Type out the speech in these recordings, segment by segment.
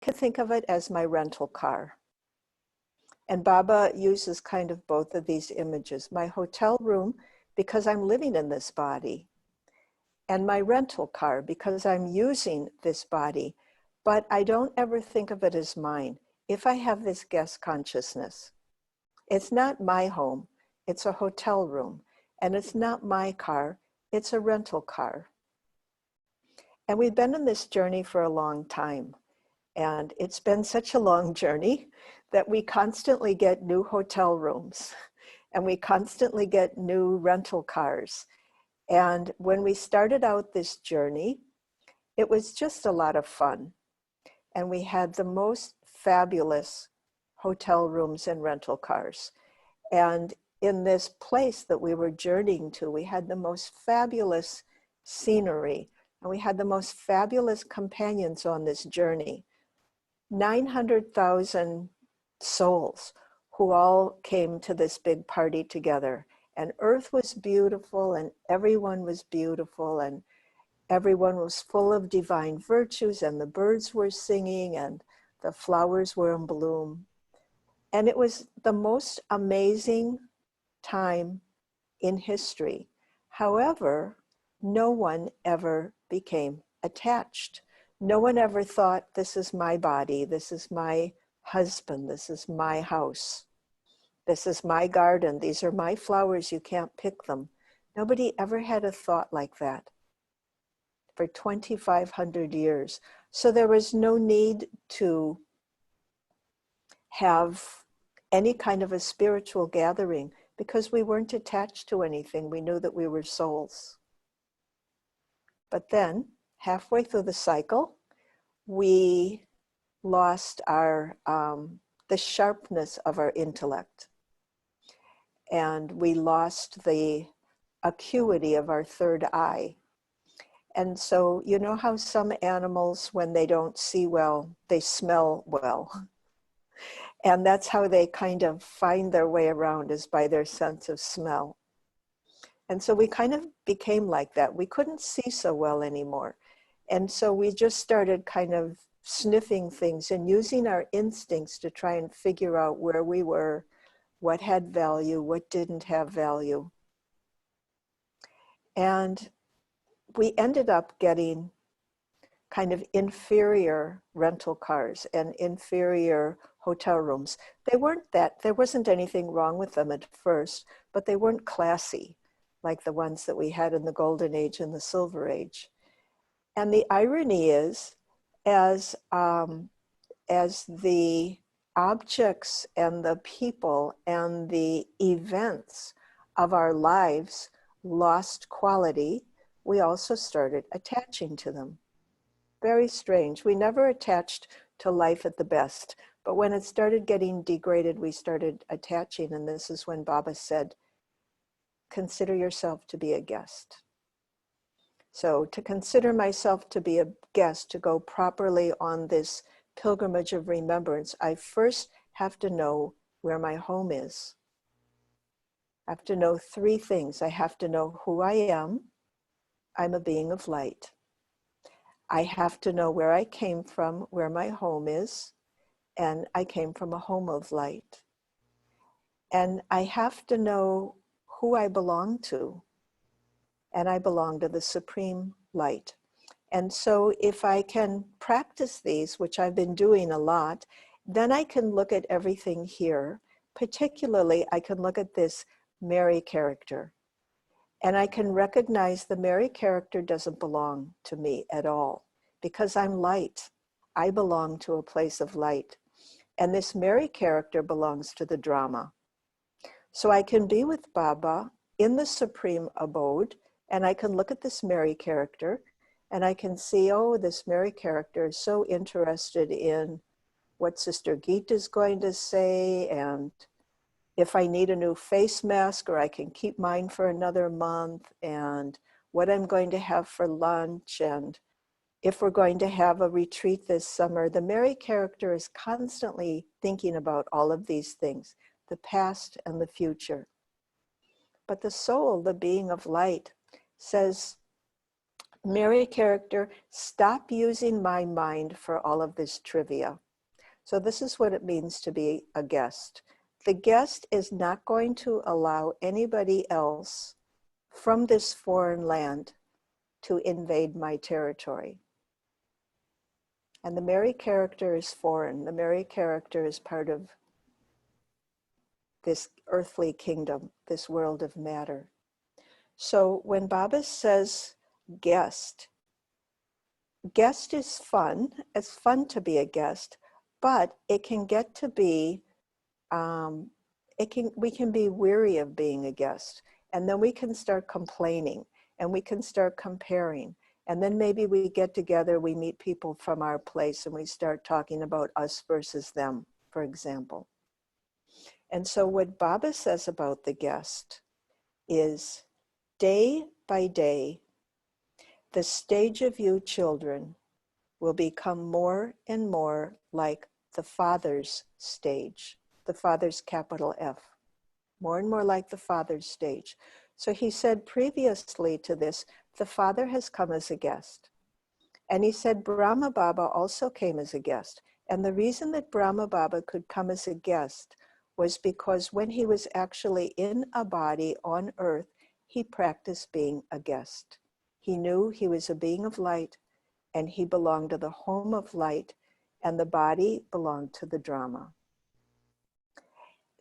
can think of it as my rental car. And Baba uses kind of both of these images. My hotel room, because I'm living in this body, and my rental car, because I'm using this body, but I don't ever think of it as mine. If I have this guest consciousness, it's not my home, it's a hotel room, and it's not my car, it's a rental car. And we've been on this journey for a long time. And it's been such a long journey that we constantly get new hotel rooms and we constantly get new rental cars. And when we started out this journey, it was just a lot of fun. And we had the most fabulous hotel rooms and rental cars. And in this place that we were journeying to, we had the most fabulous scenery and we had the most fabulous companions on this journey. 900,000 souls who all came to this big party together. And Earth was beautiful and everyone was beautiful and everyone was full of divine virtues and the birds were singing and the flowers were in bloom. And it was the most amazing time in history. However, no one ever became attached. No one ever thought, this is my body, this is my husband, this is my house, this is my garden, these are my flowers, you can't pick them. Nobody ever had a thought like that for 2,500 years. So there was no need to have any kind of a spiritual gathering because we weren't attached to anything. We knew that we were souls. But then, halfway through the cycle, we lost our the sharpness of our intellect, and we lost the acuity of our third eye. And so, you know how some animals, when they don't see well, they smell well. And that's how they kind of find their way around, is by their sense of smell. And so we kind of became like that. We couldn't see so well anymore. And so we just started kind of sniffing things and using our instincts to try and figure out where we were, what had value, what didn't have value. And we ended up getting kind of inferior rental cars and inferior hotel rooms. They weren't that, there wasn't anything wrong with them at first, but they weren't classy like the ones that we had in the Golden Age and the Silver Age. And the irony is, as the objects and the people and the events of our lives lost quality, we also started attaching to them. Very strange. We never attached to life at the best, but when it started getting degraded, we started attaching, and this is when Baba said, consider yourself to be a guest. So to consider myself to be a guest, to go properly on this pilgrimage of remembrance, I first have to know where my home is. I have to know three things. I have to know who I am. I'm a being of light. I have to know where I came from, where my home is, and I came from a home of light. And I have to know who I belong to, and I belong to the Supreme Light. And so if I can practice these, which I've been doing a lot, then I can look at everything here. Particularly, I can look at this Mary character. And I can recognize the Mary character doesn't belong to me at all, because I'm light. I belong to a place of light. And this Mary character belongs to the drama. So I can be with Baba in the Supreme Abode, and I can look at this Mary character, and I can see, oh, this Mary character is so interested in what Sister Geeta is going to say, and if I need a new face mask, or I can keep mine for another month, and what I'm going to have for lunch, and if we're going to have a retreat this summer. The Mary character is constantly thinking about all of these things, the past and the future. But the soul, the being of light, says, Mary character, stop using my mind for all of this trivia. So this is what it means to be a guest. The guest is not going to allow anybody else from this foreign land to invade my territory. And the Mary character is foreign. The Mary character is part of this earthly kingdom, this world of matter. So when Baba says guest, guest is fun. It's fun to be a guest, but it can get to be, we can be weary of being a guest. And then we can start complaining and we can start comparing. And then maybe we get together, we meet people from our place and we start talking about us versus them, for example. And so what Baba says about the guest is, day by day, the stage of you children will become more and more like the Father's stage, the Father's capital F, more and more like the Father's stage. So he said previously to this, the Father has come as a guest. And he said Brahma Baba also came as a guest. And the reason that Brahma Baba could come as a guest was because when he was actually in a body on earth, he practiced being a guest. He knew he was a being of light and he belonged to the home of light and the body belonged to the drama.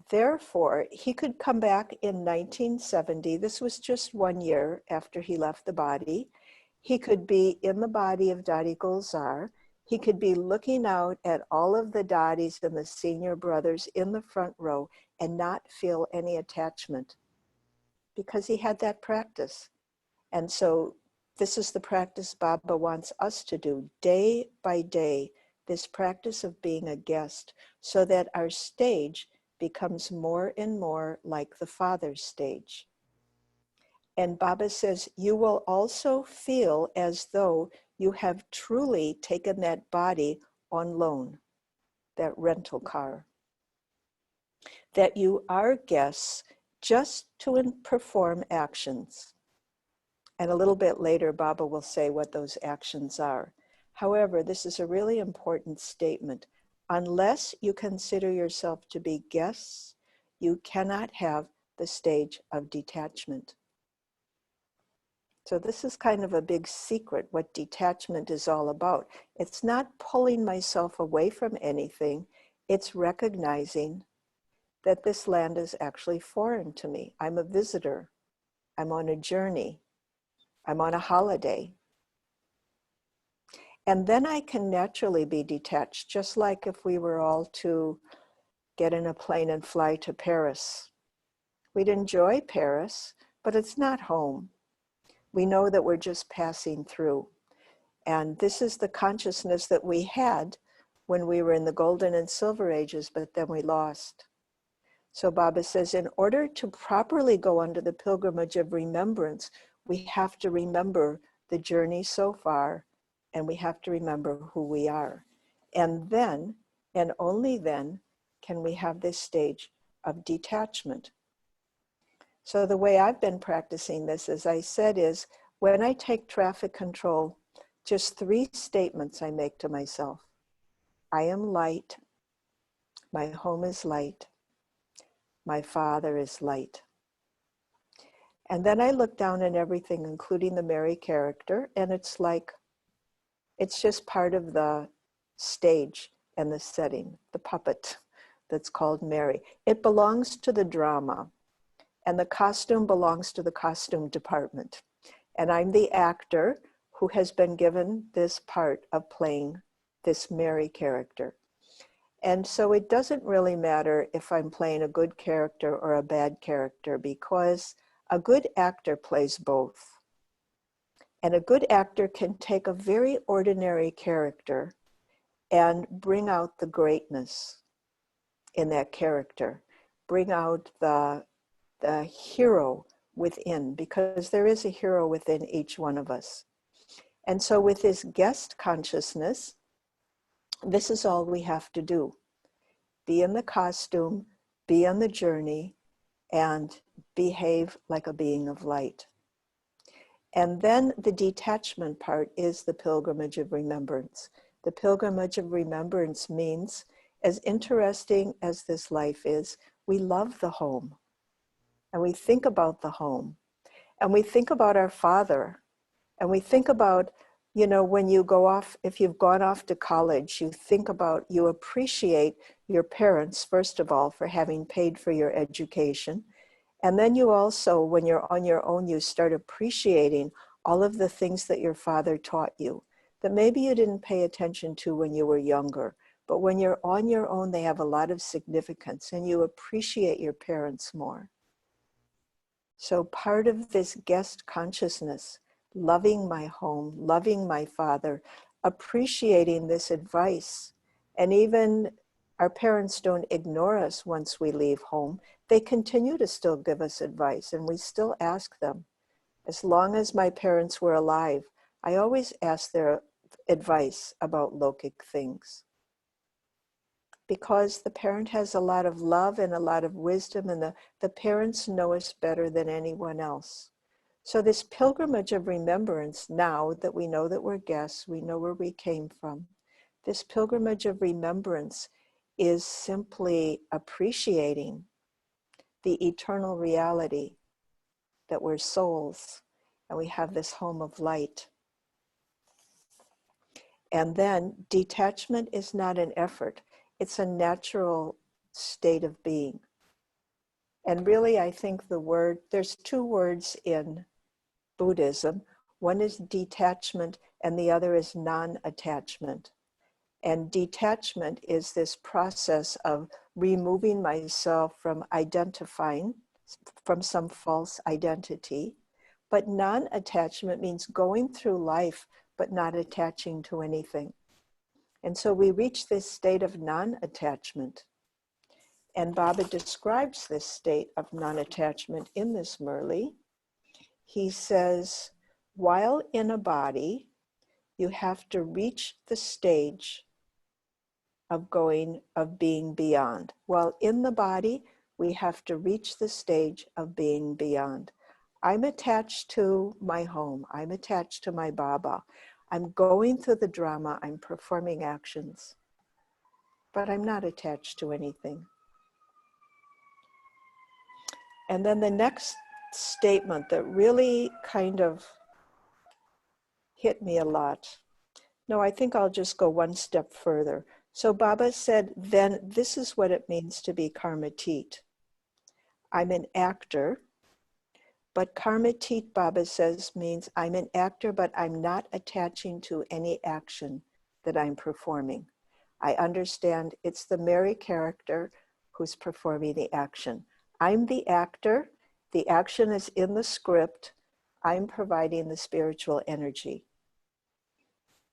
Therefore, he could come back in 1970. This was just 1 year after he left the body. He could be in the body of Dadi Gulzar. He could be looking out at all of the Dadis and the senior brothers in the front row and not feel any attachment because he had that practice. And so this is the practice Baba wants us to do day by day, this practice of being a guest, so that our stage becomes more and more like the Father's stage. And Baba says, you will also feel as though you have truly taken that body on loan, that rental car. That you are guests just to perform actions. And a little bit later, Baba will say what those actions are. However, this is a really important statement. Unless you consider yourself to be guests, you cannot have the stage of detachment. So this is kind of a big secret, what detachment is all about. It's not pulling myself away from anything. It's recognizing that this land is actually foreign to me. I'm a visitor. I'm on a journey. I'm on a holiday. And then I can naturally be detached, just like if we were all to get in a plane and fly to Paris. We'd enjoy Paris, but it's not home. We know that we're just passing through. And this is the consciousness that we had when we were in the golden and silver ages, but then we lost. So Baba says, in order to properly go under the pilgrimage of remembrance, we have to remember the journey so far, and we have to remember who we are. And then, and only then, can we have this stage of detachment. So the way I've been practicing this, as I said, is when I take traffic control, just 3 statements I make to myself. I am light. My home is light. My Father is light. And then I look down at everything, including the Mary character, and it's like, it's just part of the stage and the setting, the puppet that's called Mary. It belongs to the drama, and the costume belongs to the costume department. And I'm the actor who has been given this part of playing this Mary character. And so it doesn't really matter if I'm playing a good character or a bad character, because a good actor plays both. And a good actor can take a very ordinary character and bring out the greatness in that character, bring out the hero within, because there is a hero within each one of us. And so with this guest consciousness, this is all we have to do. Be in the costume, be on the journey, and behave like a being of light. And then the detachment part is the pilgrimage of remembrance. The pilgrimage of remembrance means, as interesting as this life is, we love the home. And we think about the home. And we think about our Father. And we think about, you know, when you go off, if you've gone off to college, you think about, you appreciate your parents, first of all, for having paid for your education. And then you also, when you're on your own, you start appreciating all of the things that your father taught you that maybe you didn't pay attention to when you were younger. But when you're on your own, they have a lot of significance and you appreciate your parents more. So part of this guest consciousness, loving my home, loving my father, appreciating this advice, and even our parents don't ignore us once we leave home. They continue to still give us advice and we still ask them. As long as my parents were alive, I always asked their advice about lokic things. Because the parent has a lot of love and a lot of wisdom, and the parents know us better than anyone else. So this pilgrimage of remembrance, now that we know that we're guests, we know where we came from, this pilgrimage of remembrance is simply appreciating the eternal reality that we're souls and we have this home of light. And then detachment is not an effort. It's a natural state of being. And really, I think there's two words in Buddhism. One is detachment and the other is non-attachment. And detachment is this process of removing myself from identifying from some false identity. But non-attachment means going through life but not attaching to anything. And so we reach this state of non-attachment. And Baba describes this state of non-attachment in this Murli. He says, while in a body, you have to reach the stage of being beyond. While in the body, we have to reach the stage of being beyond. I'm attached to my home. I'm attached to my Baba. I'm going through the drama. I'm performing actions. But I'm not attached to anything. And then the next statement that really kind of hit me a lot. No, I think I'll just go one step further. So Baba said, then this is what it means to be karmatit. I'm an actor, but karmatit, Baba says, means I'm an actor, but I'm not attaching to any action that I'm performing. I understand it's the Mary character who's performing the action. I'm the actor. The action is in the script. I'm providing the spiritual energy.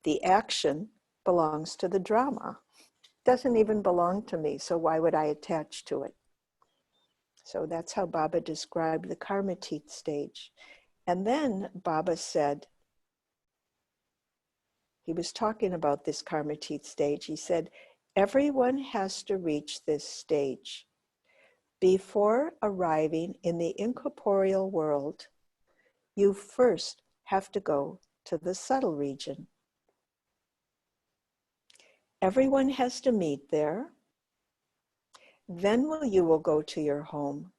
The action belongs to the drama. Doesn't even belong to me, so why would I attach to it? So that's how Baba described the karmatit stage. And then Baba said, he was talking about this karmatit stage. He said, everyone has to reach this stage. Before arriving in the incorporeal world, you first have to go to the subtle region. Everyone has to meet there. Then you will go to your home,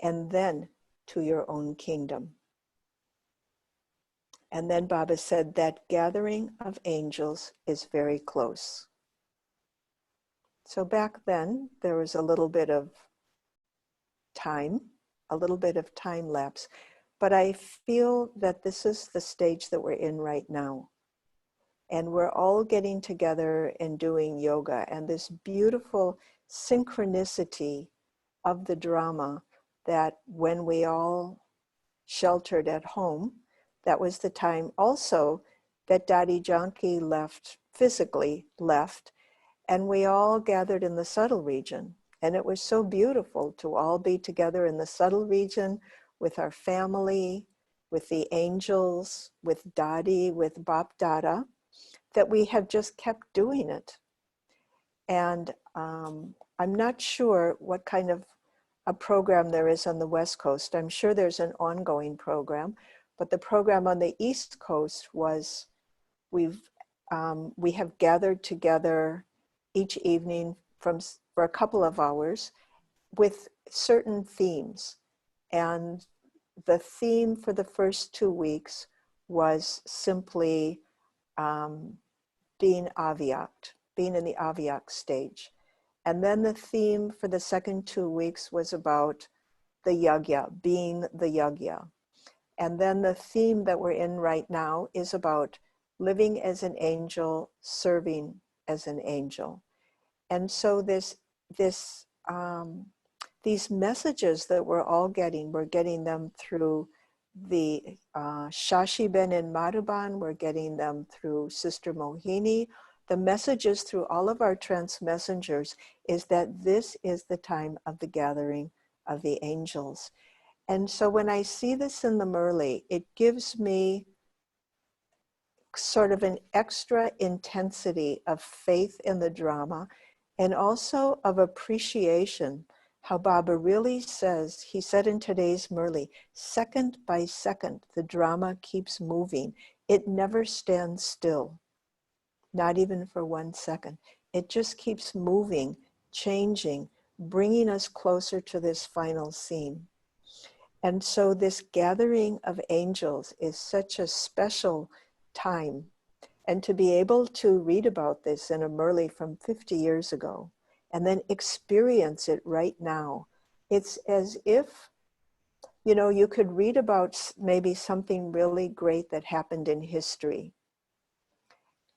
and then to your own kingdom. And then Baba said that gathering of angels is very close. So back then, there was a little bit of time lapse. But I feel that this is the stage that we're in right now. And we're all getting together and doing yoga. And this beautiful synchronicity of the drama that when we all sheltered at home, that was the time also that Daddy Janki physically left, and we all gathered in the subtle region. And it was so beautiful to all be together in the subtle region with our family, with the angels, with Daddy, with Bap Dada, that we have just kept doing it. And I'm not sure what kind of a program there is on the West Coast. I'm sure there's an ongoing program, But the program on the East Coast was, we have gathered together each evening for a couple of hours with certain themes. And the theme for the first 2 weeks was simply being avyakt, being in the avyakt stage. And then the theme for the second 2 weeks was about the yagya, being the yagya. And then the theme that we're in right now is about living as an angel, serving as an angel. And so these messages that we're all getting, we're getting them through the Shashi Ben in Madhuban, we're getting them through Sister Mohini. The messages through all of our trance messengers is that this is the time of the gathering of the angels. And so when I see this in the Murli, it gives me sort of an extra intensity of faith in the drama and also of appreciation. How Baba really says, he said in today's Murli, second by second, the drama keeps moving. It never stands still, not even for 1 second. It just keeps moving, changing, bringing us closer to this final scene. And so this gathering of angels is such a special time. And to be able to read about this in a Murli from 50 years ago, and then experience it right now, it's as if, you know, you could read about maybe something really great that happened in history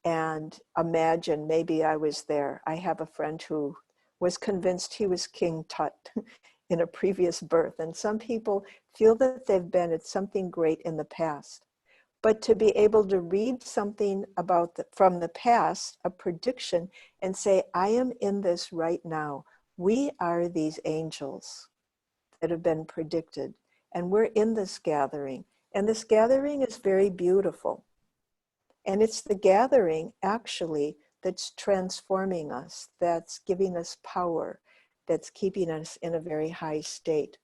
and imagine maybe I was there. I have a friend who was convinced he was King Tut in a previous birth. And some people feel that they've been at something great in the past. But to be able to read something about from the past, a prediction, and say, I am in this right now. We are these angels that have been predicted. And we're in this gathering. And this gathering is very beautiful. And it's the gathering, actually, that's transforming us, that's giving us power, that's keeping us in a very high state.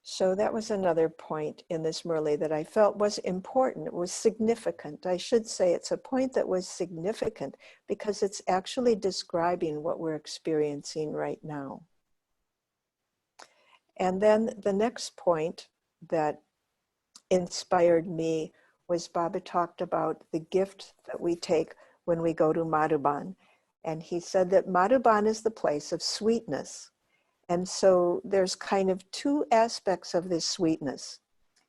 So that was another point in this Murli that I felt was important. It was significant. I should say it's a point that was significant because it's actually describing what we're experiencing right now. And then the next point that inspired me was Baba talked about the gift that we take when we go to Madhuban. And he said that Madhuban is the place of sweetness. And so there's kind of two aspects of this sweetness.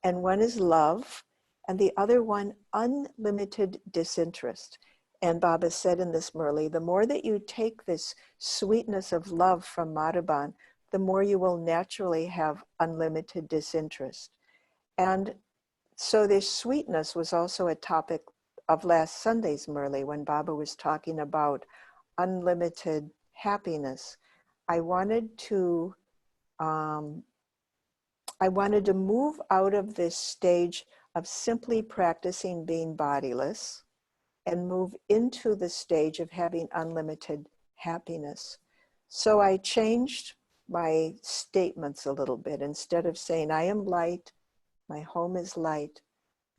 And one is love, and the other one, unlimited disinterest. And Baba said in this Murli, the more that you take this sweetness of love from Madhuban, the more you will naturally have unlimited disinterest. And so this sweetness was also a topic of last Sunday's Murli when Baba was talking about unlimited happiness. I wanted to move out of this stage of simply practicing being bodiless and move into the stage of having unlimited happiness. So I changed my statements a little bit. Instead of saying, I am light, my home is light,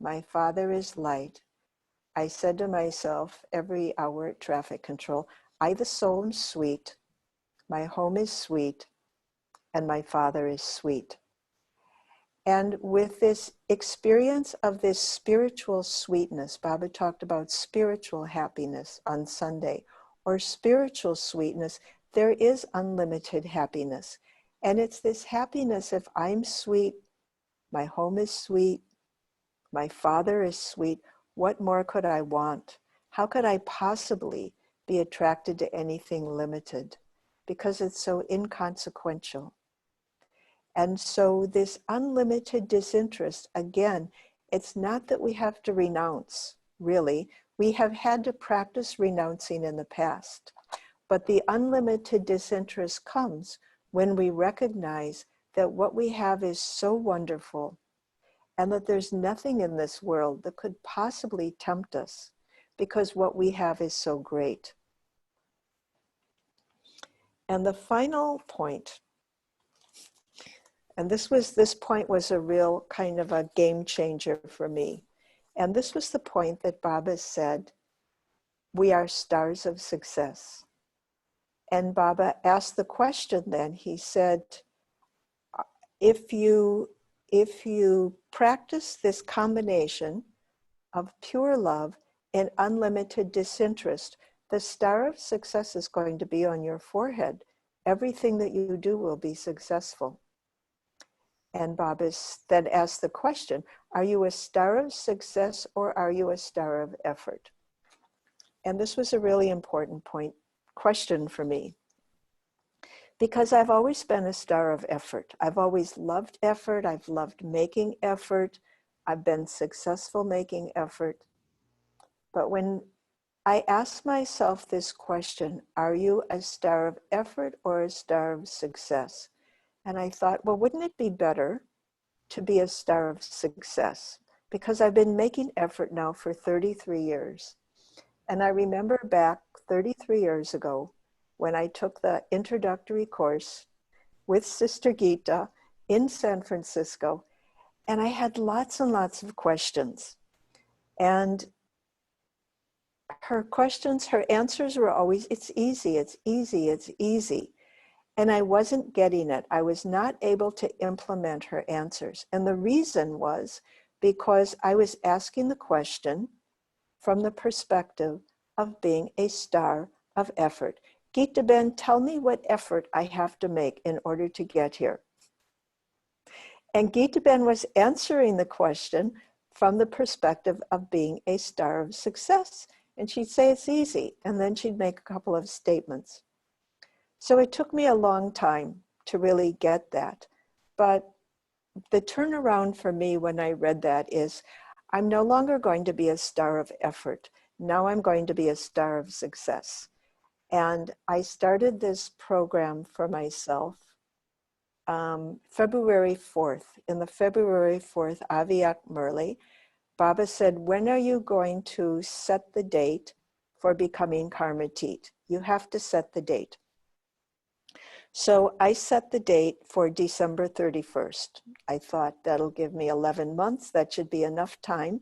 my Father is light, I said to myself every hour at traffic control, I, the soul, am sweet, my home is sweet, and my Father is sweet. And with this experience of this spiritual sweetness, Baba talked about spiritual happiness on Sunday, or spiritual sweetness, there is unlimited happiness. And it's this happiness if I'm sweet, my home is sweet, my Father is sweet, what more could I want? How could I possibly be attracted to anything limited? Because it's so inconsequential. And so this unlimited disinterest, again, it's not that we have to renounce, really. We have had to practice renouncing in the past. But the unlimited disinterest comes when we recognize that what we have is so wonderful and that there's nothing in this world that could possibly tempt us because what we have is so great. And the final point And this point was a real kind of a game changer for me. And this was the point that Baba said, we are stars of success. And Baba asked the question then, he said, if you practice this combination of pure love and unlimited disinterest, the star of success is going to be on your forehead. Everything that you do will be successful. And Baba then asked the question, are you a star of success or are you a star of effort? And this was a really important question for me, because I've always been a star of effort. I've always loved effort. I've loved making effort. I've been successful making effort. But when I asked myself this question, are you a star of effort or a star of success? And I thought, well, wouldn't it be better to be a star of success? Because I've been making effort now for 33 years. And I remember back 33 years ago when I took the introductory course with Sister Gita in San Francisco, and I had lots and lots of questions. And her answers were always, it's easy, it's easy, it's easy. And I wasn't getting it. I was not able to implement her answers. And the reason was because I was asking the question from the perspective of being a star of effort. Gita Ben, tell me what effort I have to make in order to get here. And Gita Ben was answering the question from the perspective of being a star of success. And she'd say it's easy, and then she'd make a couple of statements. So it took me a long time to really get that. But the turnaround for me when I read that is, I'm no longer going to be a star of effort. Now I'm going to be a star of success. And I started this program for myself February 4th. In the February 4th Aviak Murli, Baba said, when are you going to set the date for becoming Karmatit? You have to set the date. So I set the date for December 31st. I thought that'll give me 11 months. That should be enough time.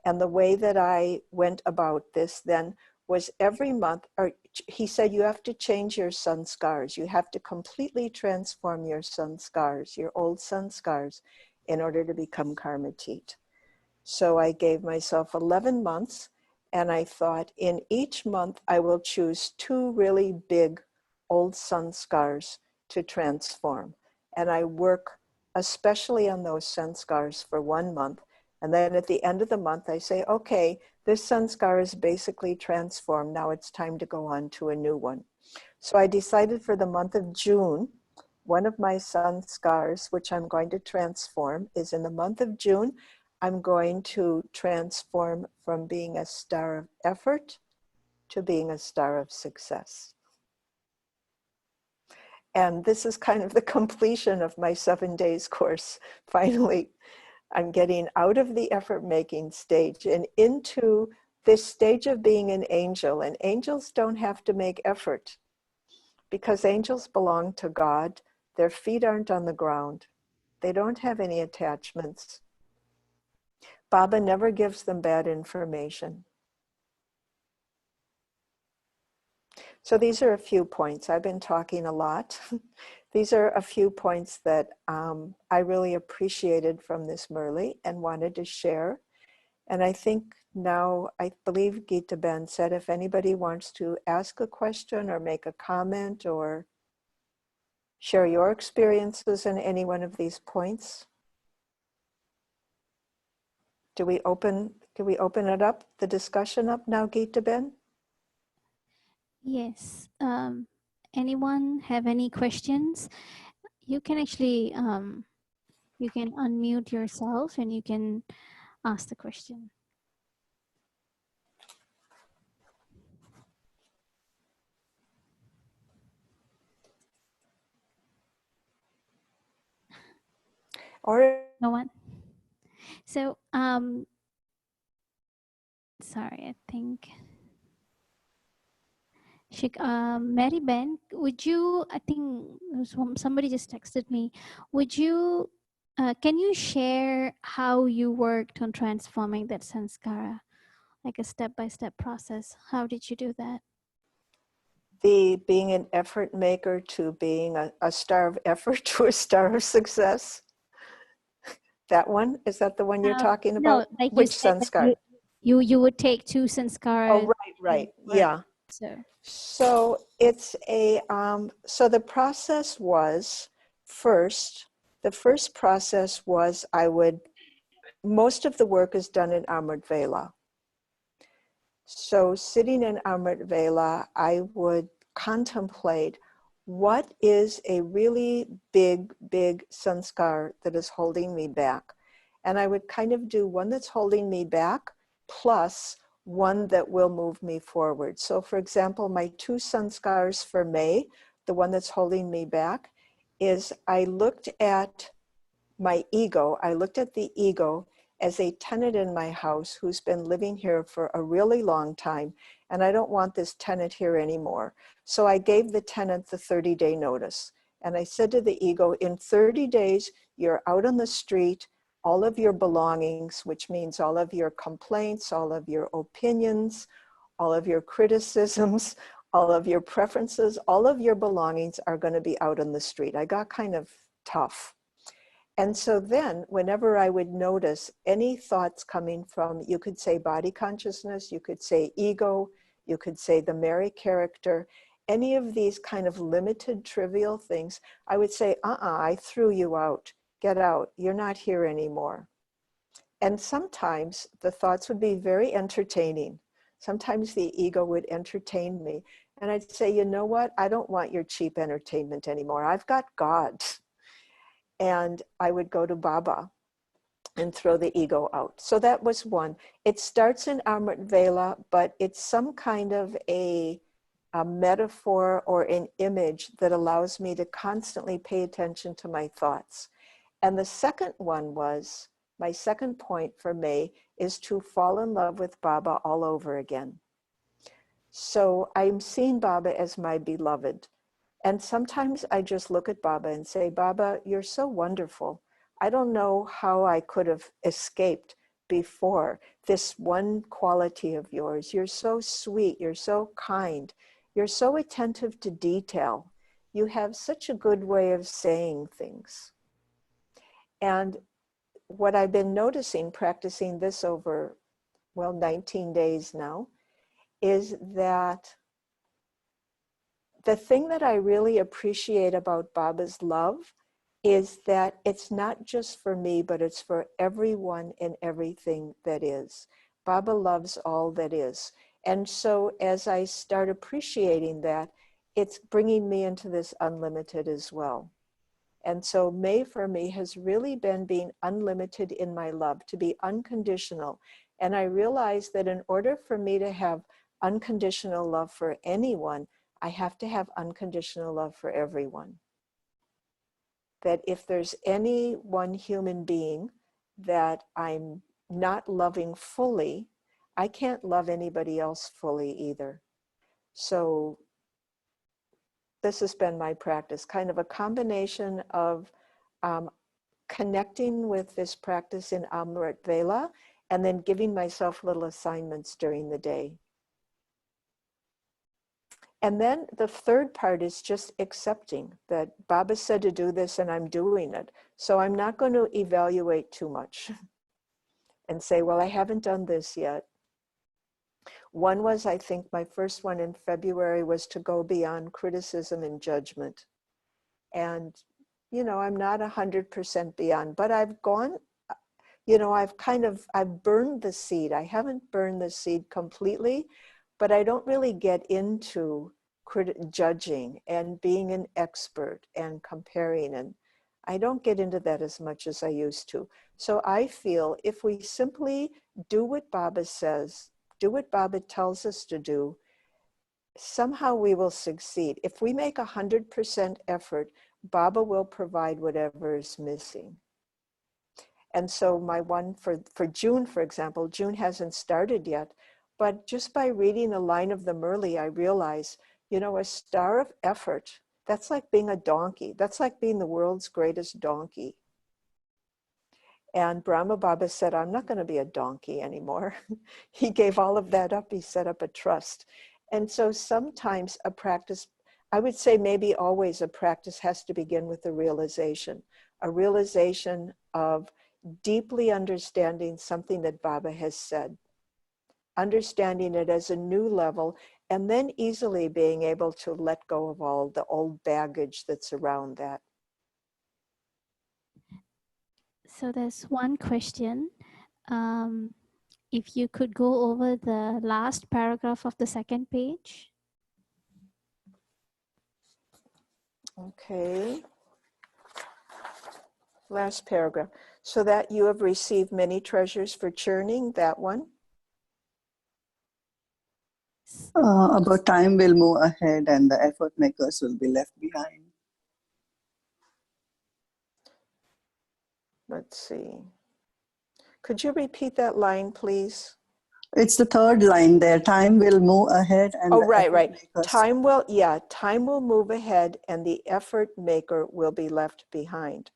And the way that I went about this then was every month, or he said, you have to change your sanskars. You have to completely transform your sanskars, your old sanskars, in order to become Karmatit. So I gave myself 11 months, and I thought in each month I will choose 2 really big old sanskars to transform. And I work especially on those sanskars for 1 month. And then at the end of the month, I say, okay, this sanskar is basically transformed. Now it's time to go on to a new one. So I decided for the month of June, one of my sanskars, which I'm going to transform, is in the month of June. I'm going to transform from being a star of effort to being a star of success. And this is kind of the completion of my 7 days course. Finally, I'm getting out of the effort-making stage and into this stage of being an angel. And angels don't have to make effort because angels belong to God. Their feet aren't on the ground. They don't have any attachments. Baba never gives them bad information. So these are a few points. I've been talking a lot. These are a few points that I really appreciated from this Murli and wanted to share. And I think now, I believe Gita Ben said, if anybody wants to ask a question or make a comment or share your experiences in any one of these points. Do we open it up, the discussion up now, Gita Ben? Yes. Anyone have any questions? You can actually you can unmute yourself and you can ask the question. Or No one. So sorry, I think Mary Ben, would you? I think somebody just texted me. Would you? Can you share how you worked on transforming that sanskara, like a step-by-step process? How did you do that? The being an effort maker to being a star of effort to a star of success. That one? Is that the one you're talking No, about? like you Which said, like sanskar? you would take two Oh, sanskaras right, and right. work. Yeah. So So it's so the process was first, the first process was most of the work is done in Amrit Vela. So sitting in Amrit Vela, I would contemplate what is a really big, big sanskar that is holding me back. And I would kind of do one that's holding me back plus one that will move me forward. So for example, my two sanskars for May, the one that's holding me back, is I looked at my ego, I looked at the ego as a tenant in my house who's been living here for a really long time, and I don't want this tenant here anymore. So I gave the tenant the 30-day notice. And I said to the ego, in 30 days, you're out on the street, all of your belongings, which means all of your complaints, all of your opinions, all of your criticisms, all of your preferences, all of your belongings are going to be out on the street. I got kind of tough. And so then, whenever I would notice any thoughts coming from, you could say body consciousness, you could say ego, you could say the Mary character, any of these kind of limited, trivial things, I would say, I threw you out. Get out. You're not here anymore. And sometimes the thoughts would be very entertaining. Sometimes the ego would entertain me. And I'd say, you know what? I don't want your cheap entertainment anymore. I've got God. And I would go to Baba and throw the ego out. So that was one. It starts in Amrit Vela, but it's some kind of a metaphor or an image that allows me to constantly pay attention to my thoughts. And the second one was, my second point for May is to fall in love with Baba all over again. So I'm seeing Baba as my beloved. And sometimes I just look at Baba and say, Baba, you're so wonderful. I don't know how I could have escaped before this one quality of yours. You're so sweet. You're so kind. You're so attentive to detail. You have such a good way of saying things. And what I've been noticing, practicing this over, 19 days now, is that the thing that I really appreciate about Baba's love is that it's not just for me, but it's for everyone and everything that is. Baba loves all that is. And so as I start appreciating that, it's bringing me into this unlimited as well. And so May for me has really been being unlimited in my love, to be unconditional. And I realize that in order for me to have unconditional love for anyone, I have to have unconditional love for everyone. That if there's any one human being that I'm not loving fully, I can't love anybody else fully either. So this has been my practice, kind of a combination of um, connecting with this practice in Amrit Vela and then giving myself little assignments during the day. And then the third part is just accepting that Baba said to do this and I'm doing it. So I'm not going to evaluate too much and say, well, I haven't done this yet. One was, I think my first one in February was to go beyond criticism and judgment. And, I'm not 100% beyond, but I've gone, I've burned the seed. I haven't burned the seed completely, but I don't really get into judging and being an expert and comparing. And I don't get into that as much as I used to. So I feel if we simply do what Baba says, do what Baba tells us to do, somehow we will succeed. If we make 100% effort, Baba will provide whatever is missing. And so my one for June, for example, June hasn't started yet, but just by reading a line of the Murli, I realize You know, a star of effort, that's like being a donkey. That's like being the world's greatest donkey. And Brahma Baba said, I'm not going to be a donkey anymore. He gave all of that up. He set up a trust. And so sometimes a practice, I would say maybe always a practice has to begin with a realization of deeply understanding something that Baba has said, understanding it as a new level, and then easily being able to let go of all the old baggage that's around that. So there's one question. Um, if you could go over the last paragraph of the second page. Okay, last paragraph. So that you have received many treasures for churning, that one. About time will move ahead and the effort makers will be left behind. Let's see. Could you repeat that line, please? It's the third line there. Time will move ahead and Oh, the right, effort right. makers. Time will move ahead and the effort maker will be left behind.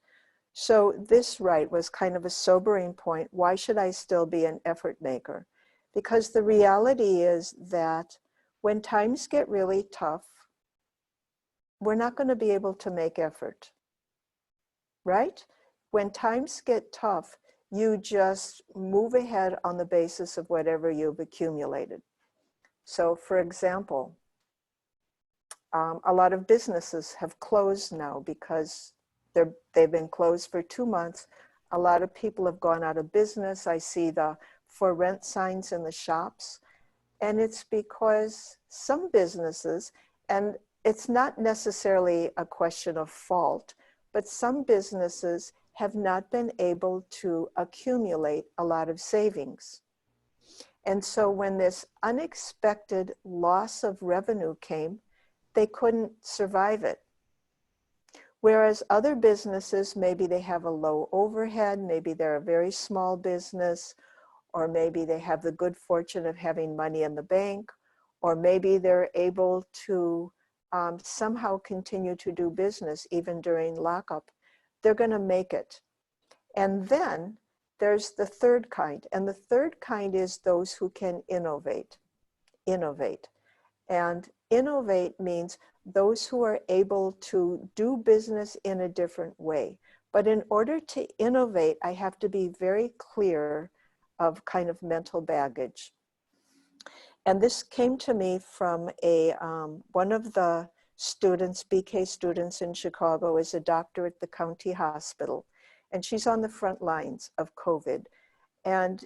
So this, right, was kind of a sobering point. Why should I still be an effort maker? Because the reality is that when times get really tough, we're not going to be able to make effort, right? When times get tough, you just move ahead on the basis of whatever you've accumulated. So for example, a lot of businesses have closed now because they've been closed for 2 months. A lot of people have gone out of business. I see the for rent signs in the shops. And it's because some businesses, and it's not necessarily a question of fault, but some businesses have not been able to accumulate a lot of savings. And so when this unexpected loss of revenue came, they couldn't survive it. Whereas other businesses, maybe they have a low overhead, maybe they're a very small business, or maybe they have the good fortune of having money in the bank, or maybe they're able to somehow continue to do business even during lockup. They're going to make it. And then there's the third kind, and the third kind is those who can innovate. And innovate means those who are able to do business in a different way. But in order to innovate, I have to be very clear of kind of mental baggage. And this came to me from one of the students, BK students in Chicago, is a doctor at the county hospital. And she's on the front lines of COVID. And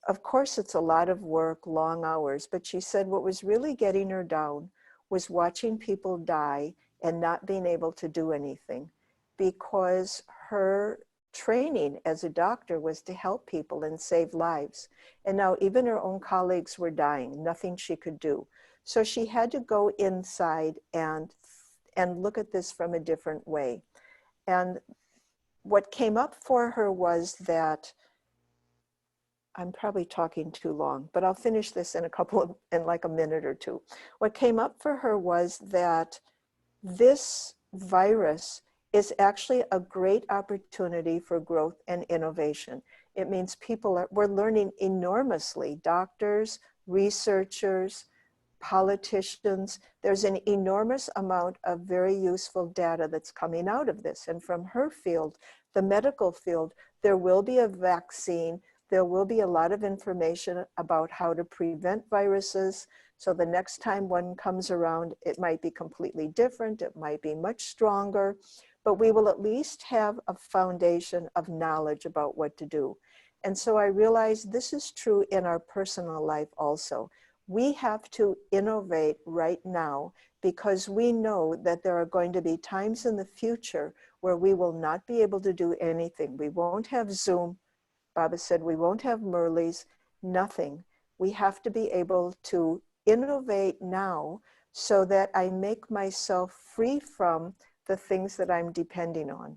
of course, it's a lot of work, long hours, but she said what was really getting her down was watching people die and not being able to do anything, because her training as a doctor was to help people and save lives. And now even her own colleagues were dying, nothing she could do. So she had to go inside and look at this from a different way. And what came up for her was that, I'm probably talking too long, but I'll finish this in like a minute or two. What came up for her was that this virus is actually a great opportunity for growth and innovation. It means we're learning enormously, doctors, researchers, politicians. There's an enormous amount of very useful data that's coming out of this. And from her field, the medical field, there will be a vaccine. There will be a lot of information about how to prevent viruses. So the next time one comes around, it might be completely different. It might be much stronger, but we will at least have a foundation of knowledge about what to do. And so I realized this is true in our personal life also. We have to innovate right now, because we know that there are going to be times in the future where we will not be able to do anything. We won't have Zoom. Baba said we won't have Murli's, nothing. We have to be able to innovate now so that I make myself free from the things that I'm depending on.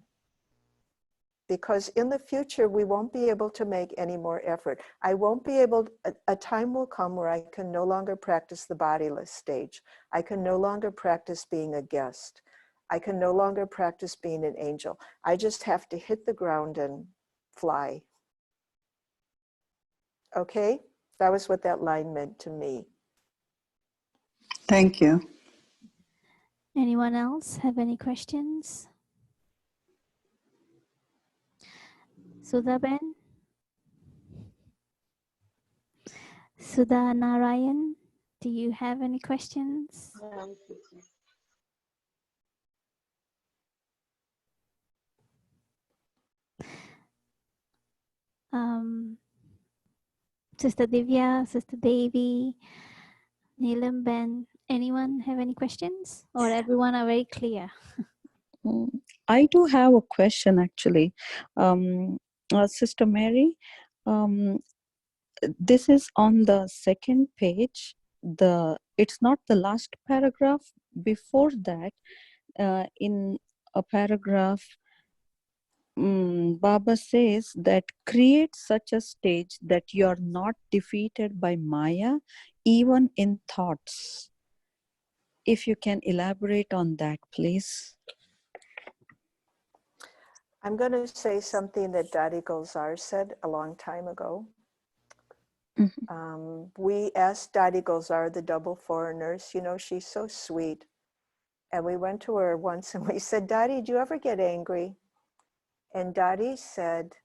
because in the future, we won't be able to make any more effort. I won't be able, a time will come where I can no longer practice the bodiless stage. I can no longer practice being a guest. I can no longer practice being an angel. I just have to hit the ground and fly. Okay? That was what that line meant to me. Thank you. Anyone else have any questions? Sudha Ben? Sudha Narayan, do you have any questions? Sister Divya, Sister Devi, Neelam Ben, anyone have any questions? Or everyone are very clear? I do have a question actually. Sister Mary, um, this is on the second page. It's not the last paragraph. Before that, in a paragraph, Baba says that create such a stage that you're not defeated by Maya, even in thoughts. If you can elaborate on that, please. I'm going to say something that Dadi Gulzar said a long time ago. We asked Dadi Gulzar, the double foreigners, you know, she's so sweet. And we went to her once and we said, Dadi, do you ever get angry? And Dadi said,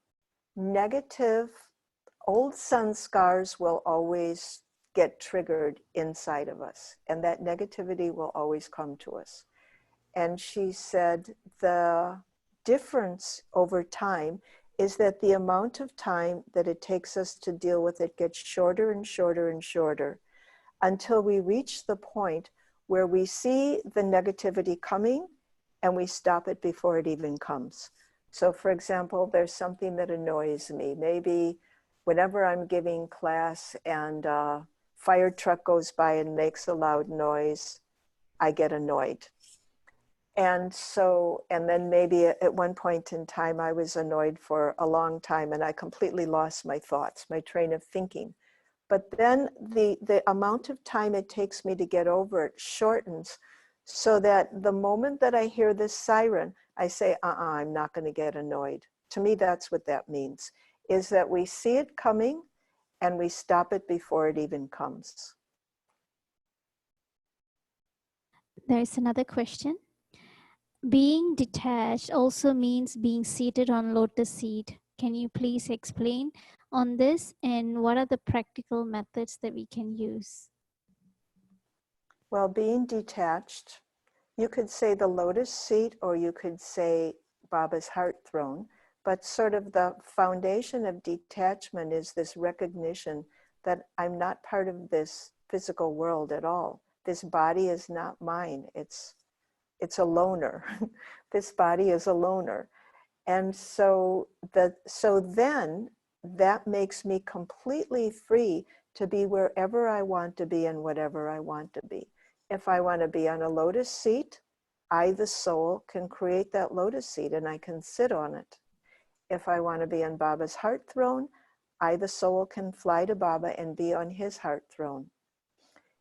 negative old sanskars will always get triggered inside of us. And that negativity will always come to us. And she said, the difference over time is that the amount of time that it takes us to deal with it gets shorter and shorter and shorter until we reach the point where we see the negativity coming and we stop it before it even comes. So for example, there's something that annoys me. Maybe whenever I'm giving class and a fire truck goes by and makes a loud noise, I get annoyed. And so, and then maybe at one point in time, I was annoyed for a long time and I completely lost my thoughts, my train of thinking. But then the amount of time it takes me to get over it shortens so that the moment that I hear this siren, I say, I'm not going to get annoyed. To me, that's what that means, is that we see it coming and we stop it before it even comes. There's another question. Being detached also means being seated on lotus seat. Can you please explain on this and what are the practical methods that we can use? Well, being detached, you could say the lotus seat or you could say Baba's heart throne, but sort of the foundation of detachment is this recognition that I'm not part of this physical world at all. This body is not mine. It's a loner. This body is a loner. And so then that makes me completely free to be wherever I want to be and whatever I want to be. If I want to be on a lotus seat, I, the soul, can create that lotus seat and I can sit on it. If I want to be on Baba's heart throne, I, the soul, can fly to Baba and be on his heart throne.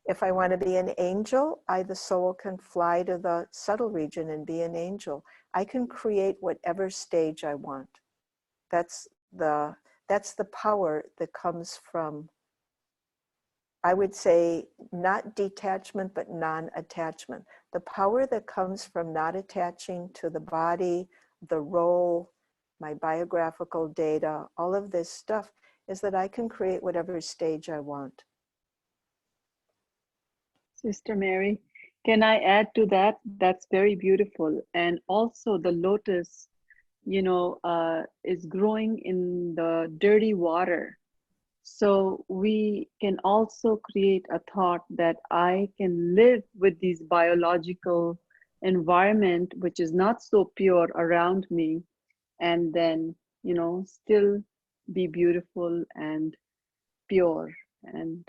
If I want to be an angel, I, the soul, can fly to the subtle region and be an angel. I can create whatever stage I want. That's the power that comes from, I would say, not detachment, but non-attachment. The power that comes from not attaching to the body, the role, my biographical data, all of this stuff, is that I can create whatever stage I want. Sister Mary, can I add to that? That's very beautiful. And also the lotus, is growing in the dirty water. So we can also create a thought that I can live with these biological environment, which is not so pure around me, and then, still be beautiful and pure and,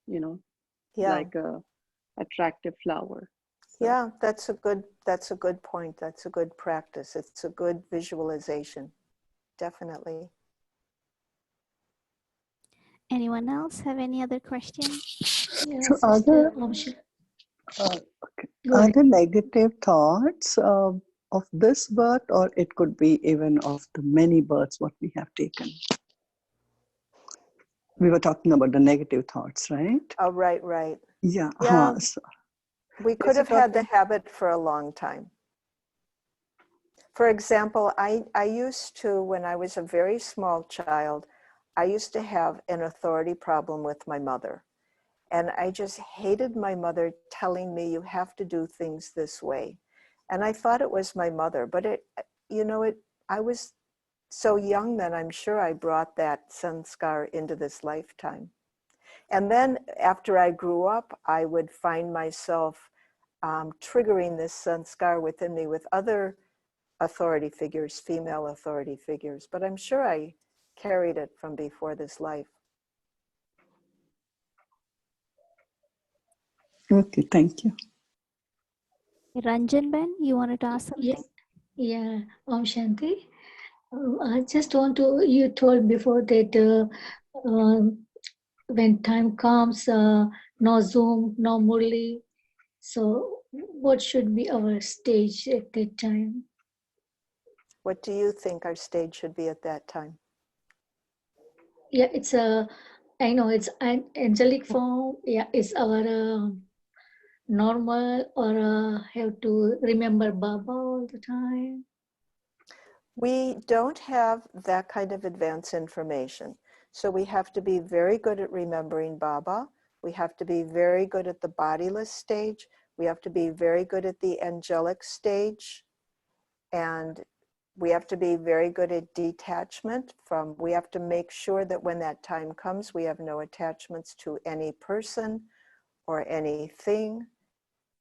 Yeah. like a attractive flower. So. Yeah, that's a good point. That's a good practice. It's a good visualization. definitely. Anyone else have any other question? Yeah, So Sister uh, go are ahead. there negative thoughts of this birth, or it could be even of the many births what we have taken? We were talking about the negative thoughts, right? Oh, right, right. Yeah. Yeah, So, we could is have it had the okay? habit for a long time. For example, I used to, when I was a very small child, I used to have an authority problem with my mother. And I just hated my mother telling me you have to do things this way. And I thought it was my mother, but I was so young then, I'm sure I brought that sanskar into this lifetime. And then after I grew up, I would find myself triggering this sanskar within me with other authority figures, female authority figures. But I'm sure I carried it from before this life. Okay, thank you. Ranjan Ben, you wanted to ask Yes, something? yeah, Om Shanti. I just want to, you told before that when time comes, no Zoom, no Murli. So, what should be our stage at that time? What do you think our stage should be at that time? Yeah, it's I know it's an angelic form. Yeah, it's our normal or have to remember Baba all the time. We don't have that kind of advanced information. So we have to be very good at remembering Baba. We have to be very good at the bodiless stage. We have to be very good at the angelic stage. And we have to be very good at detachment from, we have to make sure that when that time comes, we have no attachments to any person or anything.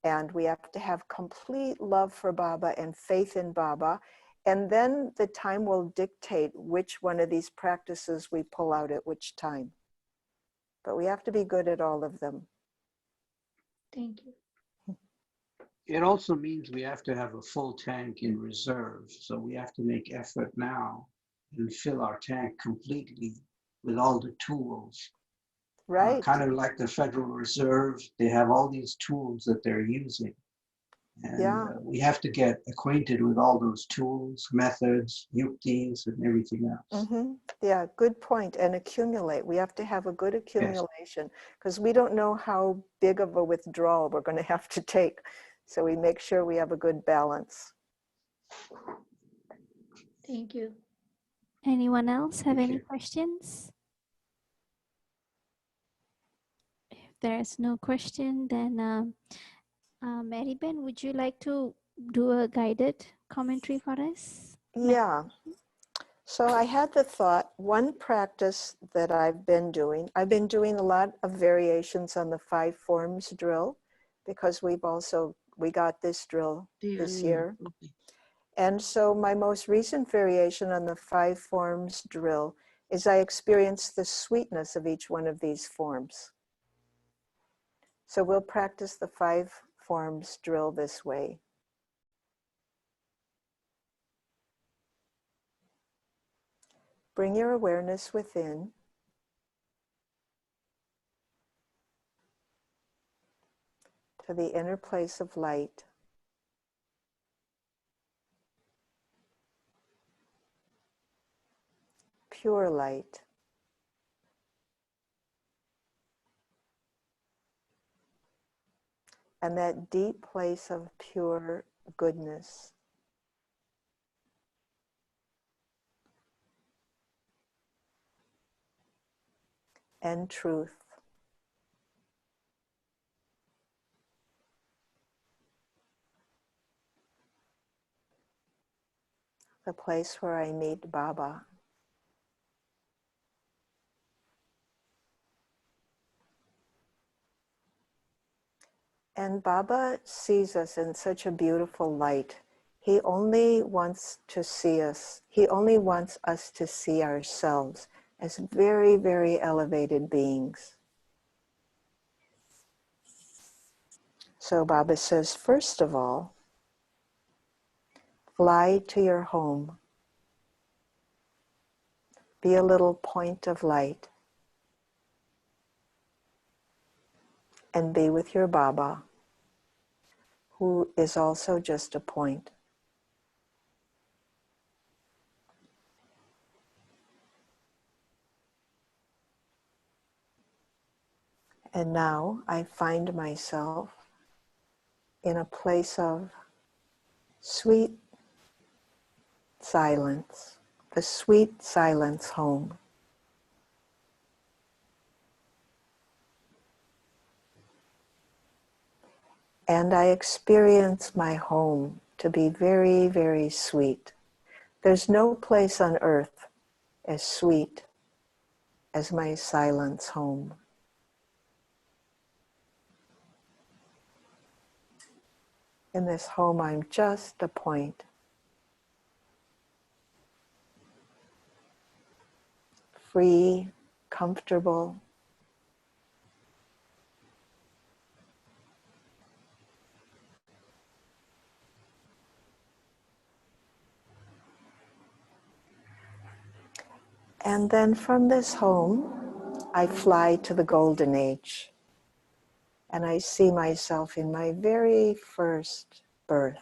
And we have to have complete love for Baba and faith in Baba. And then the time will dictate which one of these practices we pull out at which time. But we have to be good at all of them. Thank you. It also means we have to have a full tank in reserve. So we have to make effort now and fill our tank completely with all the tools. Right. Kind of like the Federal Reserve, they have all these tools that they're using. And Yeah. we have to get acquainted with all those tools, methods, yuktis, and everything else. Mm-hmm. Yeah, good point. And accumulate. We have to have a good accumulation because we don't know how big of a withdrawal we're going to have to take. So we make sure we have a good balance. Thank you. Anyone else have any Okay. questions? If there's no question, then Mary Ben, would you like to do a guided commentary for us? Yeah. So I had the thought, one practice that I've been doing a lot of variations on the 5 forms drill because we got this drill this year. And so my most recent variation on the 5 forms drill is I experienced the sweetness of each one of these forms. So we'll practice the 5 forms drill this way. Bring your awareness within. To the inner place of light. Pure light. And that deep place of pure goodness. And truth. The place where I meet Baba. And Baba sees us in such a beautiful light. He only wants to see us. He only wants us to see ourselves as very, very elevated beings. So Baba says, first of all, fly to your home. be a little point of light, and be with your Baba, who is also just a point. And now I find myself in a place of sweet silence, the sweet silence home. And I experience my home to be very, very sweet. There's no place on earth as sweet as my silence home. In this home, I'm just a point, free, comfortable, and then from this home, I fly to the golden age, and I see myself in my very first birth.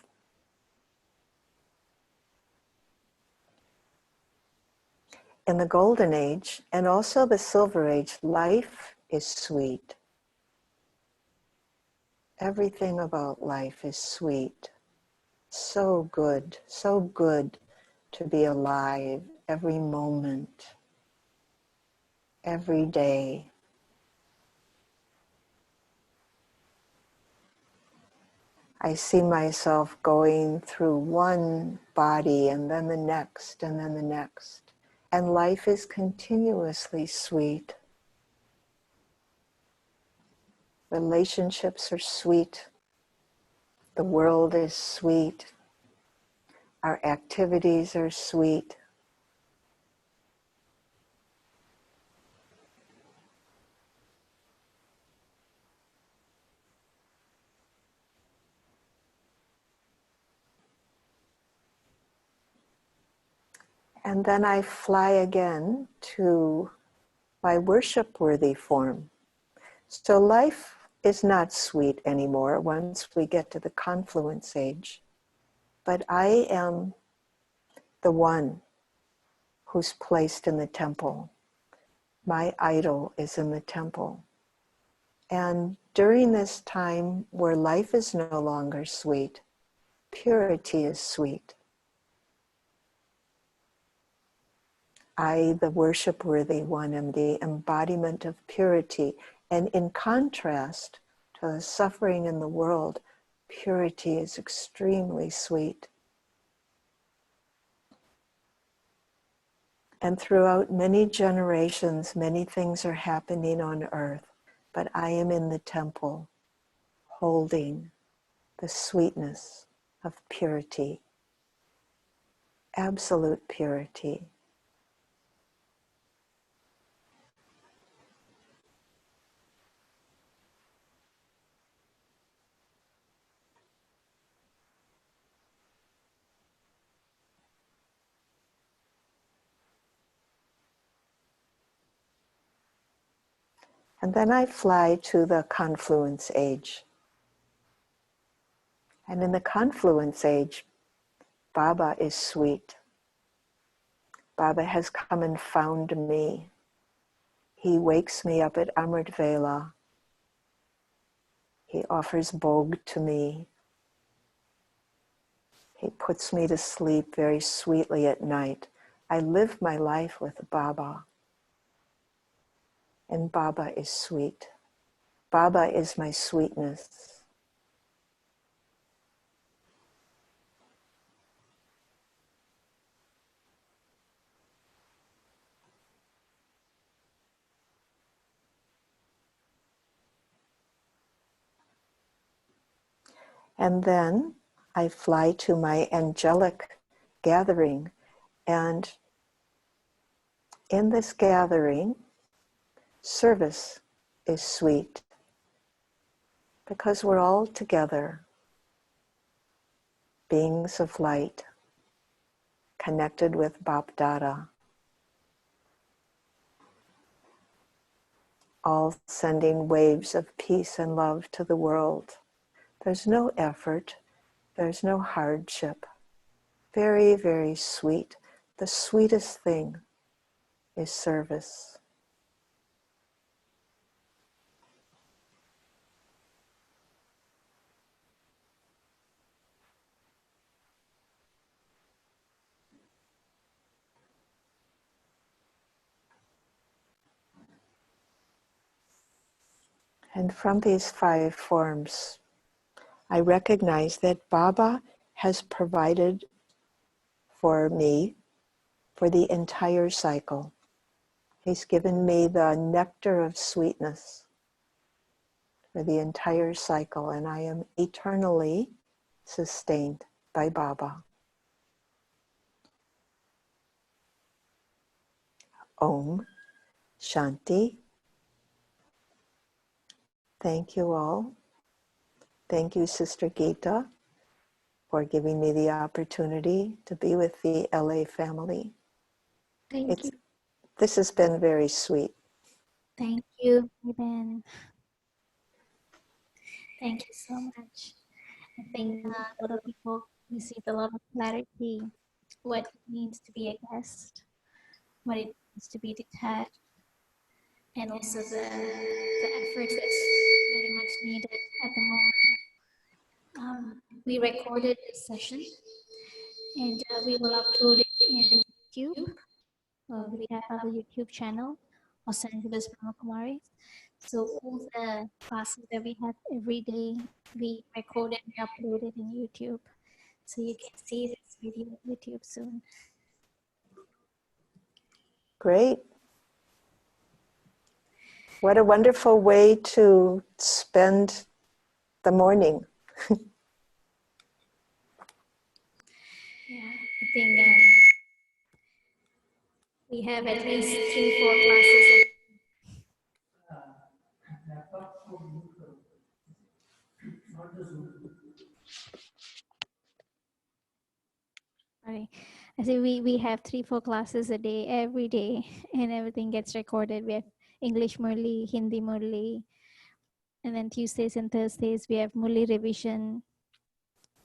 In the golden age, and also the silver age, life is sweet. Everything about life is sweet. So good to be alive every moment, every day. I see myself going through one body and then the next and then the next. And life is continuously sweet. Relationships are sweet. The world is sweet. Our activities are sweet. And then I fly again to my worship-worthy form. So life is not sweet anymore once we get to the confluence age. But I am the one who's placed in the temple. My idol is in the temple. And during this time where life is no longer sweet, purity is sweet. I, the worship-worthy one, am the embodiment of purity. And in contrast to the suffering in the world, purity is extremely sweet. And throughout many generations, many things are happening on earth, but I am in the temple, holding the sweetness of purity, absolute purity. And then I fly to the confluence age. And in the confluence age, Baba is sweet. Baba has come and found me. He wakes me up at Amrit Vela. He offers bhog to me. He puts me to sleep very sweetly at night. I live my life with Baba. And Baba is sweet. Baba is my sweetness. And then I fly to my angelic gathering. And in this gathering, service is sweet because we're all together, beings of light, connected with Bap Dada. all sending waves of peace and love to the world. There's no effort, there's no hardship. Very, very sweet. The sweetest thing is service. And from these 5 forms, I recognize that Baba has provided for me for the entire cycle. He's given me the nectar of sweetness for the entire cycle, and I am eternally sustained by Baba. Om Shanti. Thank you all. Thank you, Sister Gita, for giving me the opportunity to be with the LA family. Thank you. This has been very sweet. Thank you, Ben. Thank you so much. I think a lot of people received a lot of clarity what it means to be a guest, what it means to be detached, and also the effort that's very much needed at the moment. We recorded this session and we will upload it in YouTube. We have our YouTube channel, Los Angeles Brahma Kumaris. So all the classes that we have every day, we record and we upload it in YouTube. So you can see this video on YouTube soon. Great. What a wonderful way to spend the morning. Yeah, I think we have at least 3-4 classes. Sorry. I say we have 3-4 classes a day, every day, and everything gets recorded. We have English Murli, Hindi Murli, and then Tuesdays and Thursdays we have Murli revision,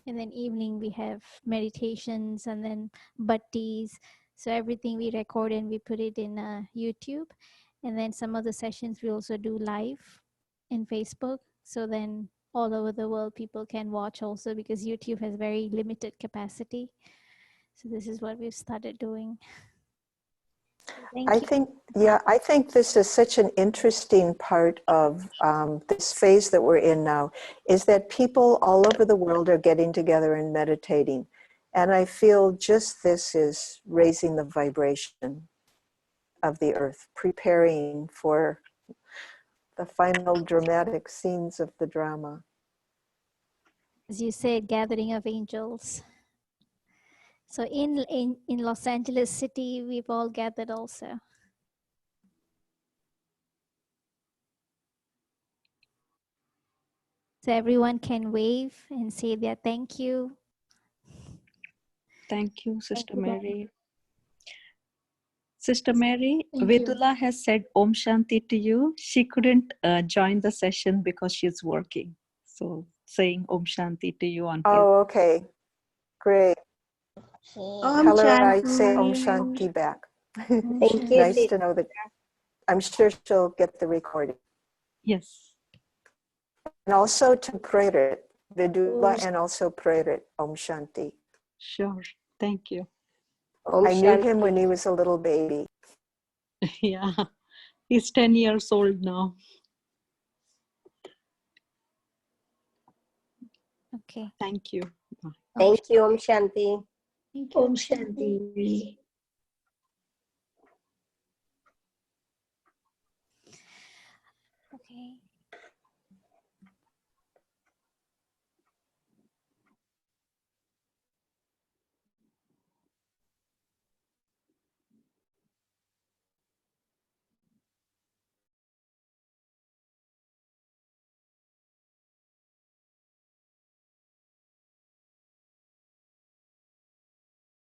and then evening we have meditations and then bhattis. So everything we record and we put it in YouTube, and then some of the sessions we also do live in Facebook. So then all over the world people can watch also, because YouTube has very limited capacity. So this is what we've started doing. Thank you. I think this is such an interesting part of this phase that we're in now, is that people all over the world are getting together and meditating. And I feel just this is raising the vibration of the earth, preparing for the final dramatic scenes of the drama. As you said, gathering of angels. So in Los Angeles City, we've all gathered also. So everyone can wave and say their thank you. Thank you, Sister Thank you, Mary. Sister Mary, Thank you. Vidula has said Om Shanti to you. She couldn't join the session because she's working. So saying Om Shanti to you on her. Oh, okay. Great. Om Tell her I say Om Shanti. Shanti back. Thank you, Nice to know that. I'm sure she'll get the recording. Yes. And also to Prerit, Vidula, and also Prerit, Om Shanti. Sure. Thank you. Om I knew him Shanti. when he was a little baby. Yeah. He's 10 years old now. Okay. Thank you. Thank you, Om Shanti. Thank you. Om Shanti. Okay.